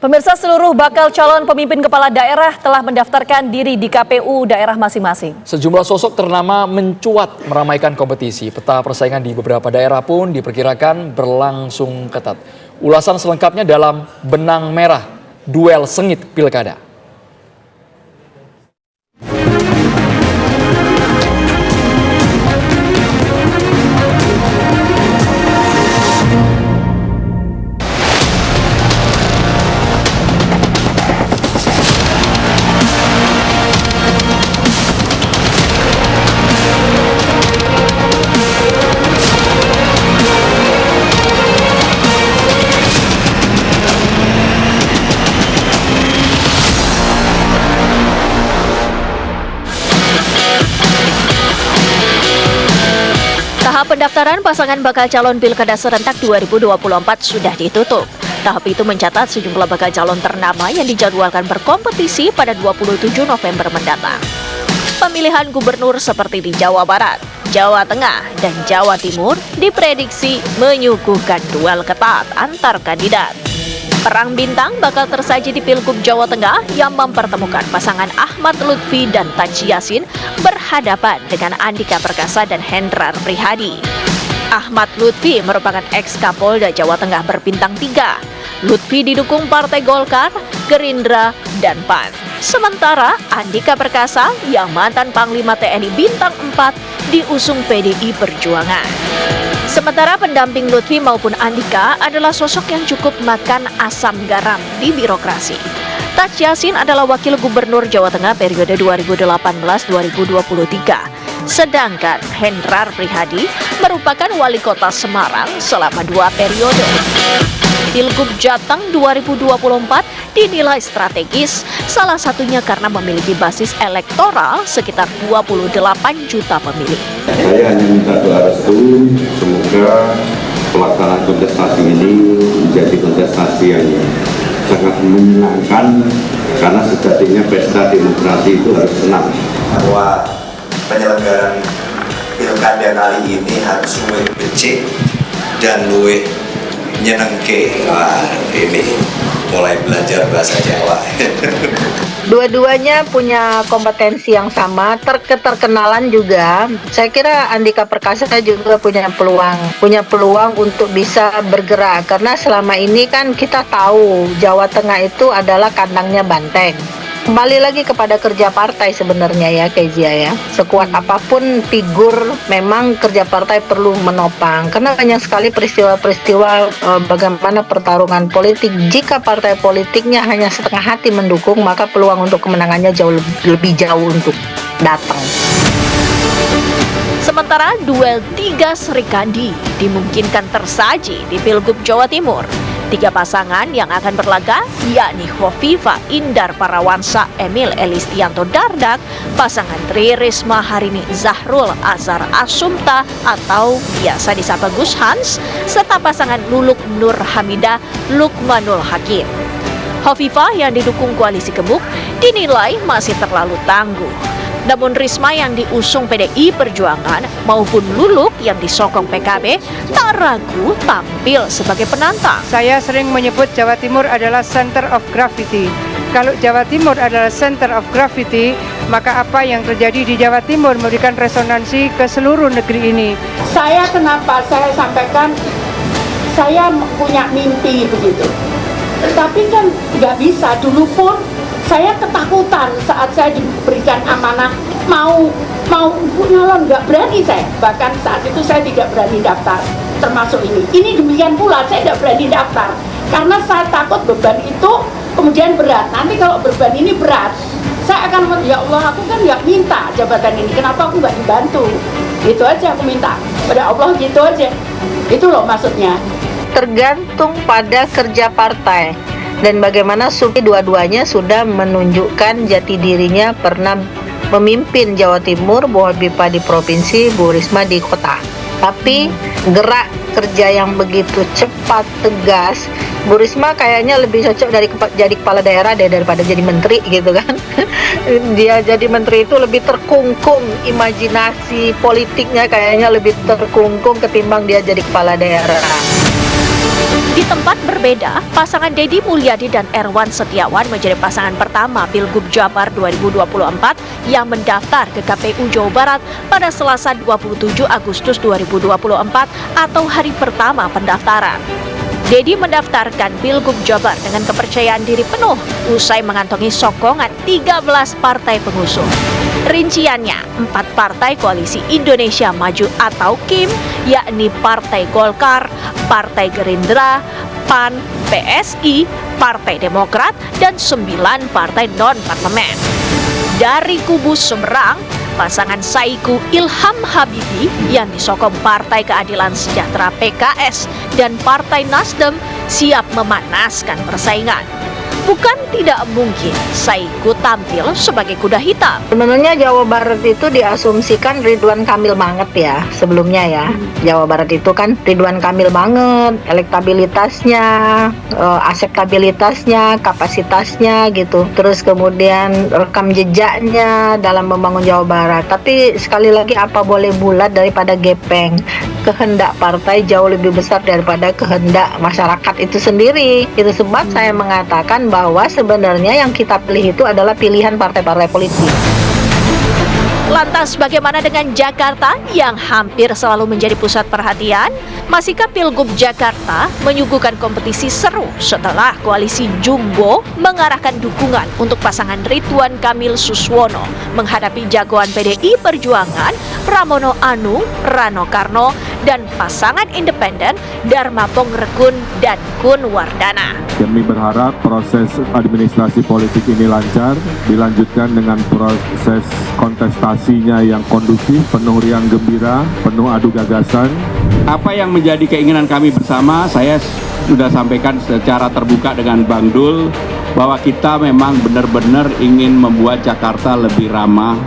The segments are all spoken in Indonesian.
Pemirsa, seluruh bakal calon pemimpin kepala daerah telah mendaftarkan diri di KPU daerah masing-masing. Sejumlah sosok ternama mencuat meramaikan kompetisi. Peta persaingan di beberapa daerah pun diperkirakan berlangsung ketat. Ulasan selengkapnya dalam Benang Merah, Duel Sengit Pilkada. Tahap pendaftaran pasangan bakal calon Pilkada serentak 2024 sudah ditutup. Tahap itu mencatat sejumlah bakal calon ternama yang dijadwalkan berkompetisi pada 27 November mendatang. Pemilihan gubernur seperti di Jawa Barat, Jawa Tengah, dan Jawa Timur diprediksi menyuguhkan duel ketat antar kandidat. Perang bintang bakal tersaji di Pilgub Jawa Tengah yang mempertemukan pasangan Ahmad Lutfi dan Taji Yassin berhadapan dengan Andika Perkasa dan Hendrar Prihadi. Ahmad Lutfi merupakan ex-Kapolda Jawa Tengah berbintang 3. Lutfi didukung Partai Golkar, Gerindra, dan PAN. Sementara Andika Perkasa yang mantan Panglima TNI bintang 4 diusung PDI Perjuangan. Sementara pendamping Lutfi maupun Andika adalah sosok yang cukup makan asam garam di birokrasi. Taji Yassin adalah wakil gubernur Jawa Tengah periode 2018-2023. Sedangkan Hendrar Prihadi merupakan wali kota Semarang selama 2 periode. Pilgub Jateng 2024 dinilai strategis, salah satunya karena memiliki basis elektoral sekitar 28 juta pemilih. Saya hanya minta doa restu, semoga pelaksanaan kontestasi ini menjadi kontestasi yang sangat menyenangkan, karena sejatinya pesta demokrasi itu harus senang. Bahwa penyelenggaraan pilkada kali ini harus luwih becik dan luwih nyenengke. Wah, ini mulai belajar bahasa Jawa. Dua-duanya punya kompetensi yang sama, keterkenalan juga. Saya kira Andika Perkasa juga punya peluang untuk bisa bergerak, karena selama ini kan kita tahu Jawa Tengah itu adalah kandangnya Banteng. Kembali lagi kepada kerja partai sebenarnya ya, Kezia ya. Sekuat apapun figur, memang kerja partai perlu menopang. Karena banyak sekali peristiwa-peristiwa bagaimana pertarungan politik. Jika partai politiknya hanya setengah hati mendukung, maka peluang untuk kemenangannya jauh lebih jauh untuk datang. Sementara duel 3 Serikandi dimungkinkan tersaji di Pilgub Jawa Timur. 3 pasangan yang akan berlaga yakni Hovifah Indar Parawansa Emil Elistianto Dardak, pasangan Tri Risma Harini Zahrul Azhar Asumta atau biasa disapa Gus Hans, serta pasangan Luluk Nur Hamidah Lukmanul Hakim. Hovifah yang didukung koalisi gemuk dinilai masih terlalu tangguh. Namun Risma yang diusung PDI Perjuangan maupun Luluk yang disokong PKB tak ragu tampil sebagai penantang. Saya sering menyebut Jawa Timur adalah center of gravity. Kalau Jawa Timur adalah center of gravity, maka apa yang terjadi di Jawa Timur memberikan resonansi ke seluruh negeri ini. Kenapa saya sampaikan, saya punya mimpi begitu. Tetapi kan nggak bisa, dulu pun saya ketakutan saat saya diberikan amanah mau nyalon, nggak berani saya. Bahkan saat itu saya tidak berani daftar, termasuk ini. Ini demikian pula saya tidak berani daftar karena saya takut beban itu kemudian berat. Nanti kalau beban ini berat, saya akan, ya Allah, aku kan nggak minta jabatan ini, kenapa aku nggak dibantu? Gitu aja aku minta pada Allah, gitu aja. Itu loh maksudnya. Tergantung pada kerja partai. Dan bagaimana dua-duanya sudah menunjukkan jati dirinya, pernah memimpin Jawa Timur, Bu Hovifah di provinsi, Bu Risma di kota. Tapi gerak kerja yang begitu cepat, tegas, Bu Risma kayaknya lebih cocok jadi kepala daerah daripada jadi menteri gitu kan. Dia jadi menteri itu lebih terkungkung, imajinasi politiknya kayaknya lebih terkungkung ketimbang dia jadi kepala daerah. Di tempat berbeda, pasangan Deddy Mulyadi dan Erwan Setiawan menjadi pasangan pertama Pilgub Jabar 2024 yang mendaftar ke KPU Jawa Barat pada Selasa 27 Agustus 2024 atau hari pertama pendaftaran. Deddy mendaftarkan Pilgub Jabar dengan kepercayaan diri penuh usai mengantongi sokongan 13 partai pengusung. Rinciannya, 4 partai Koalisi Indonesia Maju atau KIM, yakni Partai Golkar, Partai Gerindra, PAN, PSI, Partai Demokrat, dan 9 partai non-parlemen. Dari kubu seberang, pasangan Saiku Ilham Habibie yang disokong Partai Keadilan Sejahtera PKS dan Partai Nasdem siap memanaskan persaingan. Bukan tidak mungkin Saiku tampil sebagai kuda hitam. Sebenarnya Jawa Barat itu diasumsikan Ridwan Kamil banget ya sebelumnya ya. Jawa Barat itu kan Ridwan Kamil banget, elektabilitasnya, akseptabilitasnya, kapasitasnya gitu. Terus kemudian rekam jejaknya dalam membangun Jawa Barat. Tapi sekali lagi apa boleh bulat daripada gepeng. Kehendak partai jauh lebih besar daripada kehendak masyarakat itu sendiri. Itu sebab saya mengatakan bahwa sebenarnya yang kita pilih itu adalah pilihan partai-partai politik. Lantas bagaimana dengan Jakarta yang hampir selalu menjadi pusat perhatian? Masihkah Pilgub Jakarta menyuguhkan kompetisi seru setelah koalisi Jumbo mengarahkan dukungan untuk pasangan Ridwan Kamil Suswono menghadapi jagoan PDI Perjuangan Pramono Anung, Rano Karno, dan pasangan independen Dharma Pongrekun dan Kun Wardana. Kami berharap proses administrasi politik ini lancar, dilanjutkan dengan proses kontestasinya yang kondusif, penuh riang gembira, penuh adu gagasan. Apa yang menjadi keinginan kami bersama, saya sudah sampaikan secara terbuka dengan Bang Dul, bahwa kita memang benar-benar ingin membuat Jakarta lebih ramah,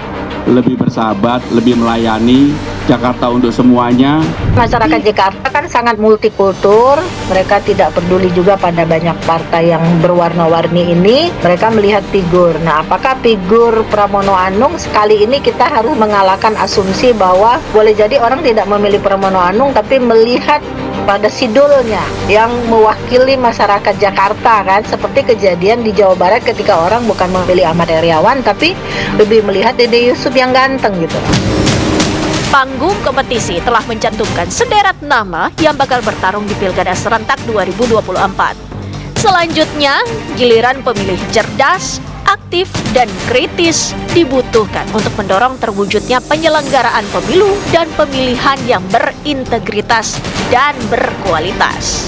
lebih bersahabat, lebih melayani, Jakarta untuk semuanya. Masyarakat Jakarta kan sangat multikultur, mereka tidak peduli juga pada banyak partai yang berwarna-warni ini, mereka melihat figur. Nah, apakah figur Pramono Anung sekali ini kita harus mengalahkan asumsi bahwa boleh jadi orang tidak memilih Pramono Anung tapi melihat pada sidulnya yang mewakili masyarakat Jakarta kan, seperti kejadian di Jawa Barat ketika orang bukan memilih Ahmad Heriawan tapi lebih melihat Dede Yusuf yang ganteng gitu. Panggung kompetisi telah mencantumkan sederet nama yang bakal bertarung di Pilkada serentak 2024. Selanjutnya, giliran pemilih cerdas, aktif, dan kritis dibutuhkan untuk mendorong terwujudnya penyelenggaraan pemilu dan pemilihan yang berintegritas dan berkualitas.